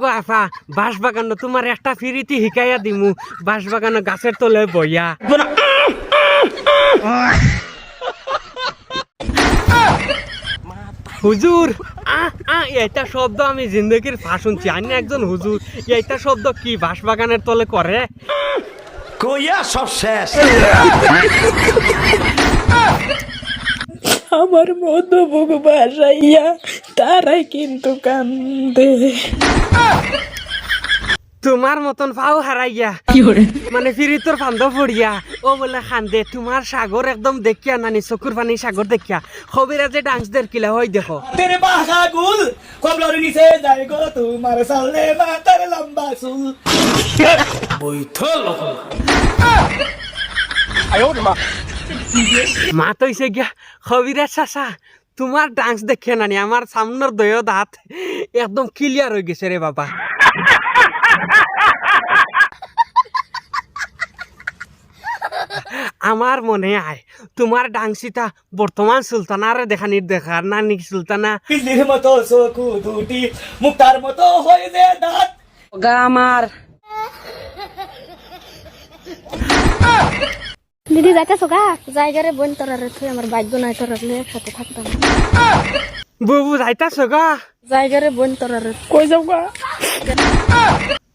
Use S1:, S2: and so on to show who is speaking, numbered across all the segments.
S1: গো আফা বাঁশ বাগান তোমার একটা ফিরিতি শিকাইয়া দিমু বাঁশ বাগান গাছের তলে বইয়া হুজুর এটা শব্দ আমি জিন্দগির ফা শুনছি আমি একজন হুজুর এটা শব্দ কি বাঁশ বাগানের তলে করে
S2: কইয়া সব শেষ
S3: আমার মতো বুক বাসাইয়া তারাই কিন্তু কান্দে
S1: তোমার মতন ফাও হারাইয়া মানে ফিরিতর ফান্দ পড়িয়া ও বলে খান্দে তোমার সাগর একদম দেখিয়া নানি চকুর পানি সাগর দেখিয়া খবিরা যে ডান্স দের কিলা হয় দেখো
S4: তেরে বাসা গুল কবলর নিচে যায় গো তোমার সালে মাথার লম্বা চুল
S2: বৈঠল
S1: মা তৈছে গিয়া খবিরা চাচা তোমার ডান্স দেখিয়া নানি আমার সামনের দয় দাঁত একদম ক্লিয়ার হয়ে গেছে রে বাবা আমার মনে হয় তোমার ডাংসিটা বর্তমান সুলতানারে দেখানির দেখার নানি সুলতানা
S4: বিজলির মতো চকু দুটি মুক্তার মতো হয়ে যে দাঁত
S3: গা আমার
S5: দিদি যাইতেছো গা জায়গারে বোন তোরারে তুই আমার ভাগ্য নাই তোরালে একসাথে থাকতাম
S1: বুবু যাইতাছ গা
S5: জায়গারে বোন তোরারে
S3: কই যাও গা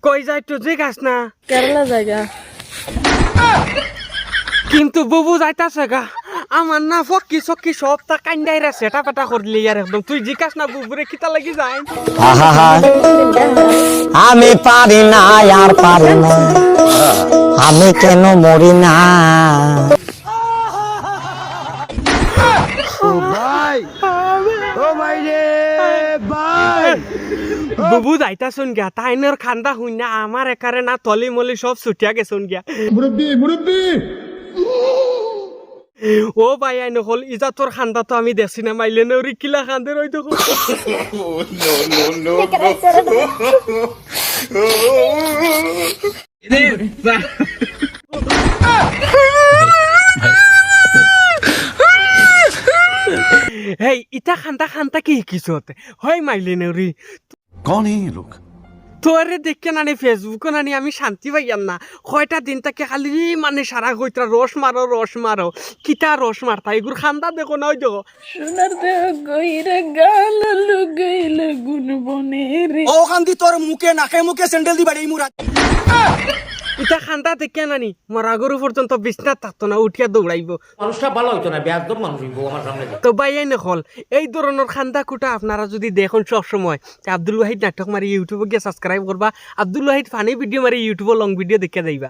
S1: কই যাই তো যে গাছ না
S5: কেরালা জায়গা
S1: কিন্তু বুবু যাইতাছ গা আমার না ফকি চকি সব তা কান্দাইরা সেটা পেটা করলি আর একদম তুই জিজ্ঞাস না বুবুরে কিতা লাগি যায়
S6: আমি পারি না আর পারি না আমি কেন মরি না
S1: বুবু যাইতা শুন গিয়া তাইনের খান্দা শুন না আমার একারে না তলি মলি সব ছুটিয়া গেছুন গিয়া ও ভাই আই নহল ইজা তোর খান্দা তো আমি দেখছি না মাইলে নরি কিলা খান্দে রই দেখো হেই ইটা খান্দা খান্দা কি শিকিছতে হয় মাইলে নরি
S2: कौन है ये लोग
S1: তোরে দেখে নানি ফেসবুকে নানি আমি শান্তি পাইয়াম না কয়টা দিন তাকে খালি মানে সারা কইতরা রস মারো কিতা রস মারতা এগুর খান্দা দেখো না ওই দেখো
S3: সোনার দেহ গইরে গাল লুগাইল গুন বনে রে
S4: ও কান্দি তোর মুখে নাকে মুখে স্যান্ডেল দি বাড়ি মুরা
S1: ইটা খান্দা দেখে নানি মরা গরু পর্যন্ত বিছনা থাকতো না উঠিয়া দৌড়াইব
S7: মানুষটা ভালো হইতো না বেয়াদব মানুষ হইব আমার সামনে
S1: তো বাইয়াই নকল এই ধরনের খান্দা কুটা আপনারা যদি দেখুন সব সময় আব্দুল ওয়াহিদ নাটক মারি ইউটিউবে গিয়ে সাবস্ক্রাইব করবা আব্দুল ওয়াহিদ ফানি ভিডিও মারি ইউটিউবে লং ভিডিও দেখে যাইবা।